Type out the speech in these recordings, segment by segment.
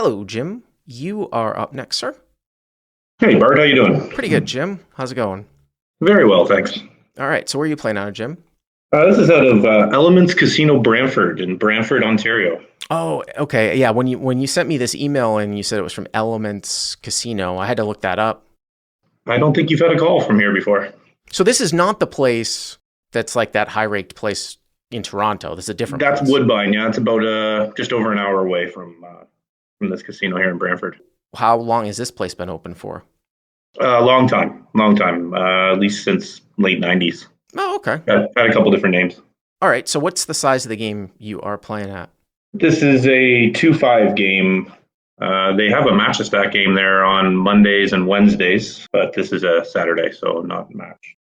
Hello, Jim. You are up next, sir. Hey Bart, how you doing? Pretty good, Jim. How's it going? Very well, thanks. All right, so where are you playing out of, Jim? This is out of Elements Casino Brantford in Brantford, Ontario. Oh, okay. Yeah, when you sent me this email and you said it was from Elements Casino, I had to look that up. I don't think you've had a call from here before. So this is not the place that's like that high-raked place in Toronto. This is a different That's place. Woodbine. Yeah, it's about just over an hour away from this casino here in Brantford. How long has this place been open for? Long time. At least since late '90s. Oh, okay. Had a couple different names. All right, so what's the size of the game you are playing at? This is a 2-5 game. They have a match stack game there on Mondays and Wednesdays, but this is a Saturday, so not a match.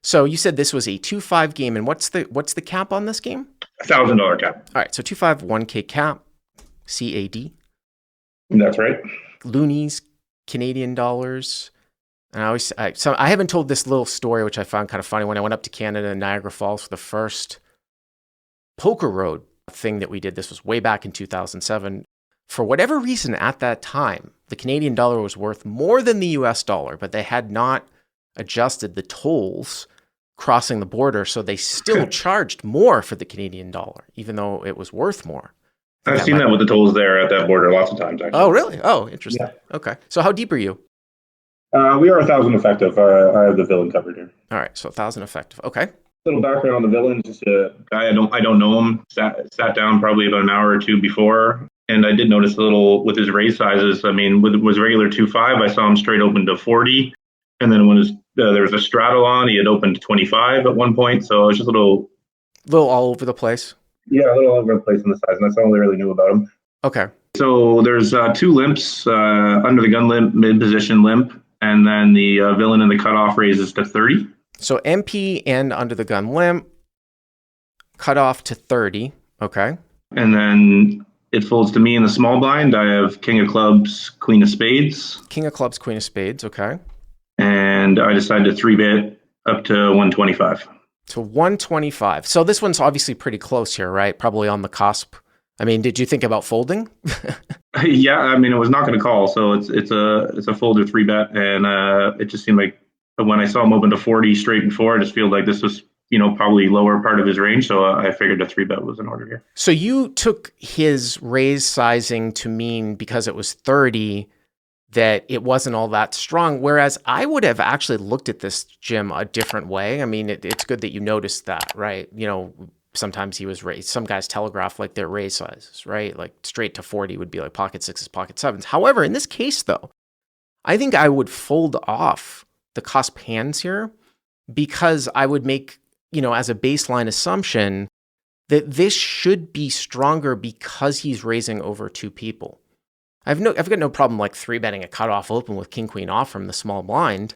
So you said this was a 2-5 game, and what's the cap on this game? $1,000 cap. All right, so 2-5, 1K cap, CAD. That's right. Loonies, Canadian dollars. And I haven't told this little story, which I found kind of funny. When I went up to Canada and Niagara Falls for the first Poker Road thing that we did, this was way back in 2007. For whatever reason at that time, the Canadian dollar was worth more than the US dollar, but they had not adjusted the tolls crossing the border, so they still charged more for the Canadian dollar, even though it was worth more. I've seen that with the tolls there at that border lots of times, actually. Oh, really? Oh, interesting. Yeah. Okay. So how deep are you? We are 1,000 effective. I have the villain covered here. All right. So 1,000 effective. Okay. Little background on the villain. Just a guy I don't know him. Sat down probably about an hour or two before, and I did notice a little with his raise sizes. I mean, was regular 2-5. I saw him straight open to 40, and then when there was a straddle on, he had opened to 25 at one point. So it was just a little all over the place. Yeah, a little all over the place in the size, and that's all I really knew about him. Okay. So there's two limps, under the gun limp, mid position limp, and then the villain in the cutoff raises to 30. So MP and under the gun limp, cut off to 30. Okay. And then it folds to me in the small blind. I have king of clubs, queen of spades. King of clubs, queen of spades. Okay. And I decided to 3-bet up to 125. To 125. So this one's obviously pretty close here, right? Probably on the cusp. I mean, did you think about folding? Yeah, I mean, it was not going to call, so it's a folder 3-bet, and it just seemed like when I saw him open to 40 straight before, I just feel like this was probably lower part of his range, so I figured a 3-bet was in order here. So you took his raise sizing to mean because it was 30 that it wasn't all that strong, whereas I would have actually looked at this, Jim, a different way. I mean, it's good that you noticed that, right? Sometimes he was raised. Some guys telegraph like their raise sizes, right? Like straight to 40 would be like pocket sixes, pocket sevens. However, in this case, though, I think I would fold off the cusp hands here because I would make, as a baseline assumption that this should be stronger because he's raising over two people. I've got no problem like 3-betting a cutoff open with king queen off from the small blind,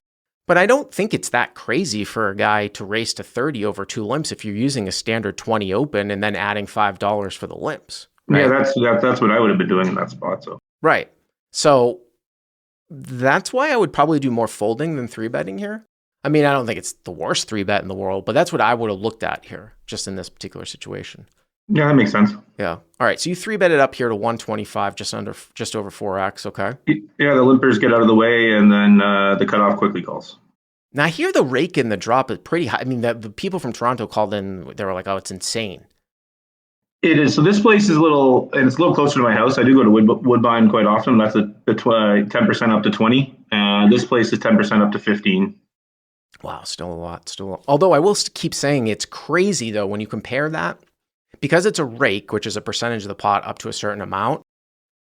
but I don't think it's that crazy for a guy to raise to 30 over two limps if you're using a standard 20 open and then adding $5 for the limps. Right? Yeah, that's what I would have been doing in that spot. So right. So that's why I would probably do more folding than 3-betting here. I mean, I don't think it's the worst 3-bet in the world, but that's what I would have looked at here, just in this particular situation. Yeah, that makes sense. Yeah. All right. So you 3-bet it up here to 125, just over 4x. Okay. Yeah, the limpers get out of the way, and then the cutoff quickly calls. Now here, the rake in the drop is pretty high. I mean, the people from Toronto called in. They were like, "Oh, it's insane." It is. So this place is a little closer to my house. I do go to Woodbine quite often. That's the 10% up to 20. This place is 10% up to 15. Wow, still a lot. Although I will keep saying it's crazy though when you compare that. Because it's a rake, which is a percentage of the pot up to a certain amount,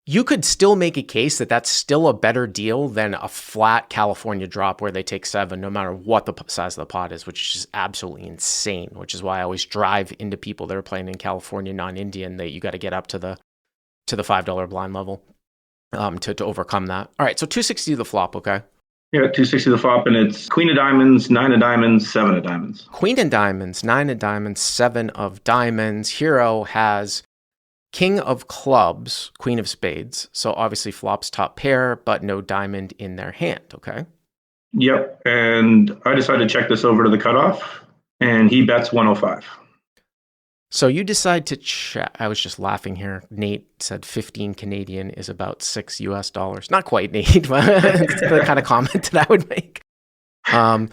you could still make a case that that's still a better deal than a flat California drop where they take 7 no matter what the size of the pot is, which is just absolutely insane, which is why I always drive into people that are playing in California, non-Indian, that you got to get up to the $5 blind level to overcome that. All right, so 260 to the flop, okay? Yeah, 260 the flop, and it's queen of diamonds, 9 of diamonds, 7 of diamonds. Queen of diamonds, 9 of diamonds, 7 of diamonds. Hero has king of clubs, queen of spades. So obviously flops top pair, but no diamond in their hand, okay? Yep, and I decided to check this over to the cutoff, and he bets 105. So you decide to check. I was just laughing here. Nate said 15 Canadian is about $6 US. Not quite, Nate, but it's the kind of comment that I would make.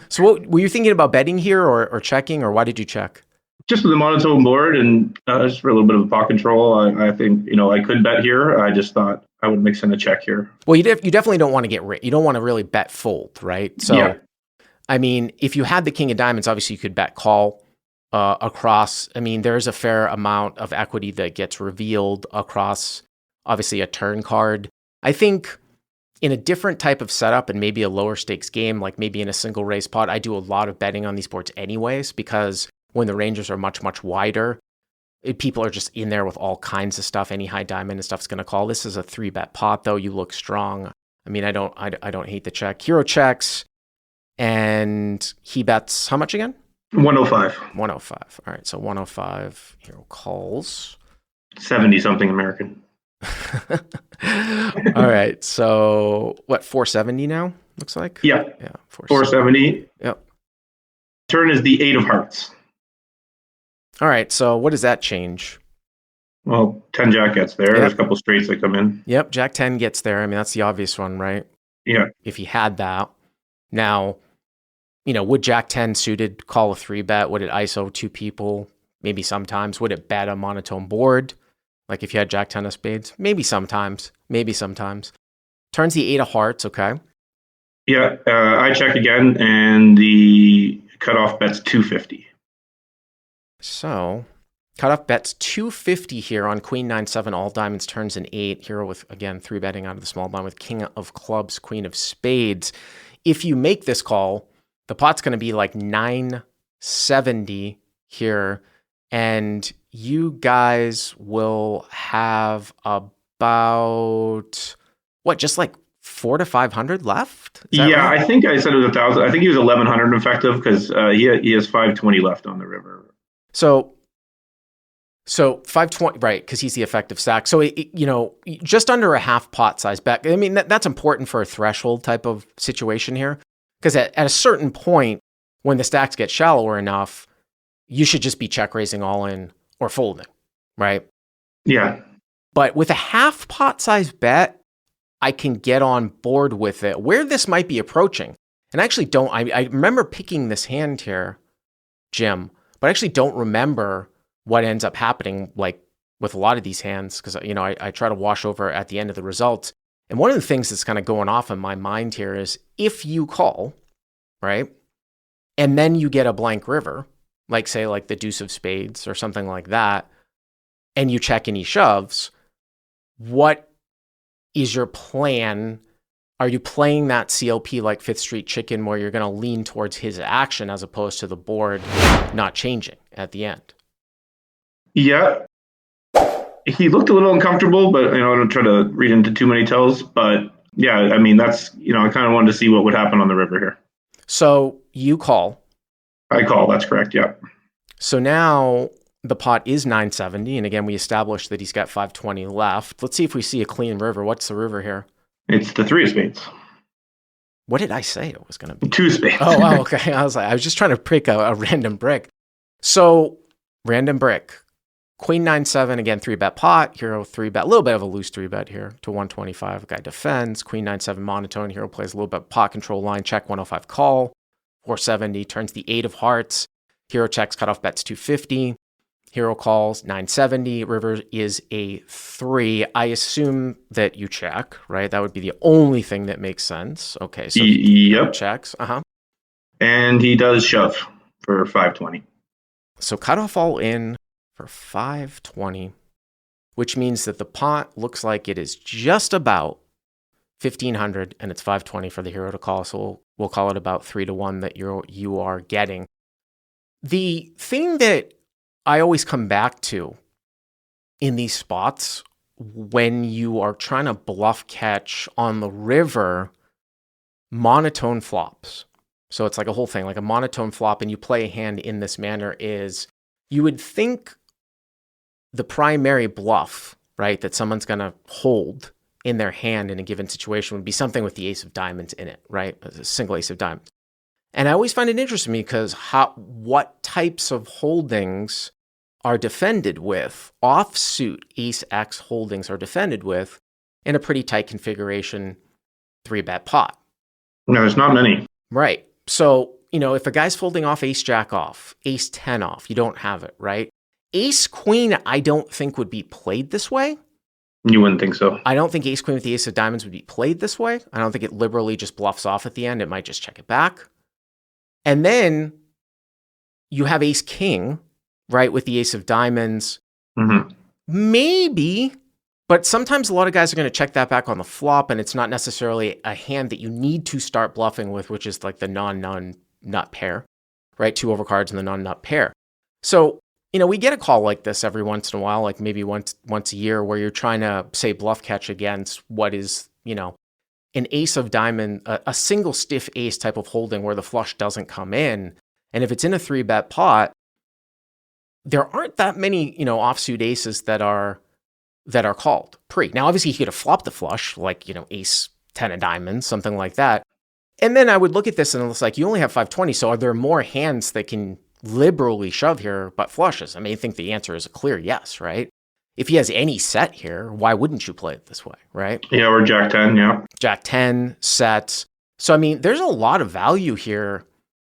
So what were you thinking about betting here or checking, or why did you check? Just with the monotone board and just for a little bit of pot control, I think, I could bet here. I just thought I would mix in a check here. Well, you definitely don't want to you don't want to really bet fold, right? So, yeah. I mean, if you had the king of diamonds, obviously you could bet call across. I mean, there's a fair amount of equity that gets revealed across, obviously, a turn card. I think in a different type of setup and maybe a lower stakes game, like maybe in a single raise pot, I do a lot of betting on these boards anyways, because when the ranges are much, much wider, people are just in there with all kinds of stuff. Any high diamond and stuff's going to call. This is a 3-bet pot, though. You look strong. I mean, I don't hate the check. Hero checks, and he bets how much again? 105. 105. All right, so 105. Hero calls. 70 something American. All right, so what? 470 now. Looks like. Yeah. 470. Yep. Turn is the 8 of hearts. All right, so what does that change? Well, 10 jack gets there. Yep. There's a couple straights that come in. Yep, jack 10 gets there. I mean, that's the obvious one, right? Yeah. If he had that. Now, would jack 10 suited call a 3-bet? Would it ISO 2 people? Maybe sometimes. Would it bet a monotone board? Like if you had jack 10 of spades? Maybe sometimes. Turns the 8 of hearts, okay? Yeah, I check again, and the cutoff bet's 250. So, cutoff bets 250 here on queen 9-7, all diamonds, turns an 8. Hero with, again, 3-betting out of the small blind with king of clubs, queen of spades. If you make this call, the pot's going to be like 970 here, and you guys will have about, just like 400 to 500 left? Yeah, right? I think I said it was 1,000. I think he was 1,100 effective because he has 520 left on the river. So 520, right, because he's the effective stack. So, just under a half pot size bet. I mean, that's important for a threshold type of situation here, because at a certain point, when the stacks get shallower enough, you should just be check raising all in or folding, right? Yeah. But with a half pot size bet, I can get on board with it. Where this might be approaching, and I actually don't, I remember picking this hand here, Jim, but I actually don't remember what ends up happening, like with a lot of these hands, because I try to wash over at the end of the results. And one of the things that's kind of going off in my mind here is if you call, right, and then you get a blank river, like say like the deuce of spades or something like that, and you check and he shoves, what is your plan? Are you playing that CLP like Fifth Street Chicken where you're going to lean towards his action as opposed to the board not changing at the end? Yeah. He looked a little uncomfortable, but I don't try to read into too many tells. But yeah, I mean, that's, I kind of wanted to see what would happen on the river here. So you call. I call, that's correct, yeah. So now the pot is 970, and again, we established that he's got 520 left. Let's see if we see a clean river. What's the river here? It's the 3 of spades. What did I say it was going to be? 2 spades. Oh, wow, okay. I was just trying to pick a random brick. So, random brick. Queen 9-7, again, 3-bet pot. Hero 3-bet. A little bit of a loose 3-bet here to 125. Guy defends. Queen 9-7 monotone. Hero plays a little bit pot control line. Check 105 call. 470. Turns the 8 of hearts. Hero checks. Cutoff bets 250. Hero calls 970. River is a 3. I assume that you check, right? That would be the only thing that makes sense. Okay, so yep. Checks. And he does shove for 520. So cutoff all in for 520, which means that the pot looks like it is just about 1,500, and it's 520 for the hero to call. So we'll call it about 3-1 that you are getting. The thing that I always come back to in these spots when you are trying to bluff catch on the river, monotone flops. So it's like a whole thing, like a monotone flop, and you play a hand in this manner is you would think the primary bluff, right, that someone's going to hold in their hand in a given situation would be something with the ace of diamonds in it, right? A single ace of diamonds. And I always find it interesting because what types of holdings are defended with, offsuit ace X holdings are defended with in a pretty tight configuration 3-bet pot. No, there's not many. Right. So, if a guy's folding off ace jack off, ace 10 off, you don't have it, right? Ace queen, I don't think would be played this way. You wouldn't think so. I don't think ace queen with the ace of diamonds would be played this way. I don't think it liberally just bluffs off at the end. It might just check it back. And then you have ace king, right, with the ace of diamonds. Mm-hmm. Maybe, but sometimes a lot of guys are going to check that back on the flop, and it's not necessarily a hand that you need to start bluffing with, which is like the non-nut pair, right? 2 overcards and the non-nut pair. So, we get a call like this every once in a while, like maybe once a year, where you're trying to, say, bluff catch against what is, an ace of diamond, a single stiff ace type of holding where the flush doesn't come in. And if it's in a 3-bet pot, there aren't that many, offsuit aces that are called pre. Now, obviously, he could have flopped the flush, like, ace 10 of diamonds, something like that. And then I would look at this and it's like, you only have 520, so are there more hands that can liberally shove here but flushes? I mean, I think the answer is a clear yes, right? If he has any set here, why wouldn't you play it this way, right? Yeah, or Jack 10, yeah. Jack 10 sets. So, I mean, there's a lot of value here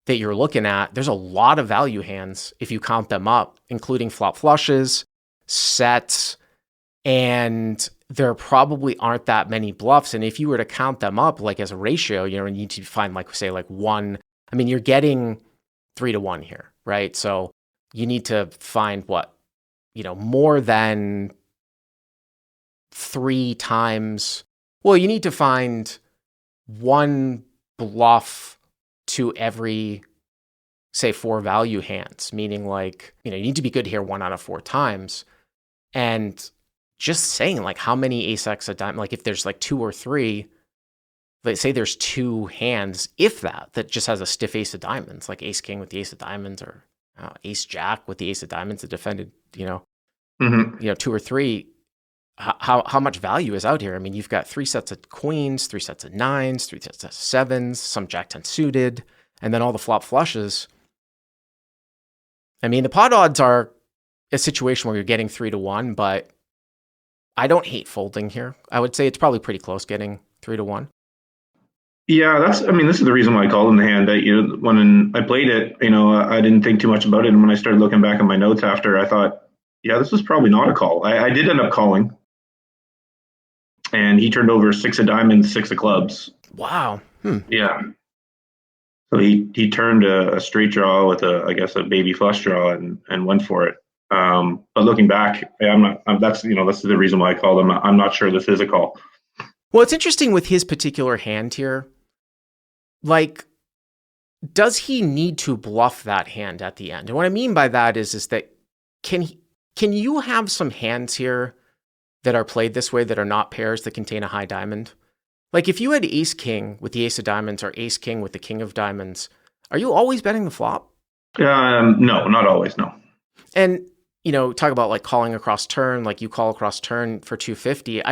that you're looking at. There's a lot of value hands if you count them up, including flop flushes, sets, and there probably aren't that many bluffs. And if you were to count them up, like as a ratio, you need to find, like, say, like 1. I mean, you're getting 3-to-1 here, right? So you need to find what, more than 3 times. Well, you need to find 1 bluff to every, say, 4 value hands, meaning like, you need to be good here 1 out of 4 times. And just saying, like, how many ace X a diamond, like if there's like 2 or 3, let's say there's 2 hands, if that just has a stiff ace of diamonds, like ace king with the ace of diamonds, or ace jack with the ace of diamonds that defended, 2 or 3. How much value is out here? I mean, you've got 3 sets of queens, 3 sets of 9s, 3 sets of 7s, some jack 10 suited, and then all the flop flushes. I mean, the pot odds are a situation where you're getting 3-to-1, but I don't hate folding here. I would say it's probably pretty close getting 3-to-1. Yeah, this is the reason why I called in the hand. When I played it, I didn't think too much about it. And when I started looking back at my notes after, I thought, yeah, this was probably not a call. I did end up calling. And he turned over 6 of diamonds, 6 of clubs. Wow. Yeah. So he turned a straight draw with a baby flush draw and went for it. But looking back, that's the reason why I called him. I'm not sure this is a call. Well, it's interesting with his particular hand here. Like, does he need to bluff that hand at the end? And what I mean by that is that can you have some hands here that are played this way that are not pairs that contain a high diamond? Like, if you had ace king with the ace of diamonds or ace king with the king of diamonds, are you always betting the flop? No, not always, no. And, talk about like calling across turn, like you call across turn for 250.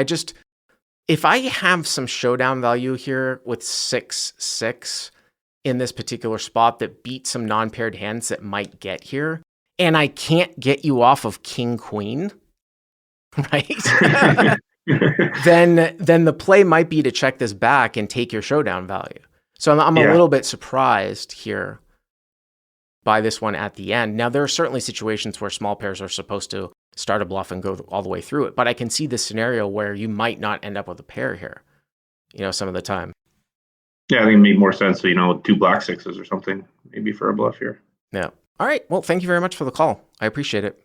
If I have some showdown value here with 6-6 in this particular spot that beat some non-paired hands that might get here, and I can't get you off of king queen, right? then the play might be to check this back and take your showdown value. So I'm a little bit surprised here by this one at the end. Now, there are certainly situations where small pairs are supposed to start a bluff and go all the way through it, but I can see this scenario where you might not end up with a pair here, some of the time. Yeah, I think it made more sense, 2 black 6s or something, maybe for a bluff here. Yeah. All right. Well, thank you very much for the call. I appreciate it.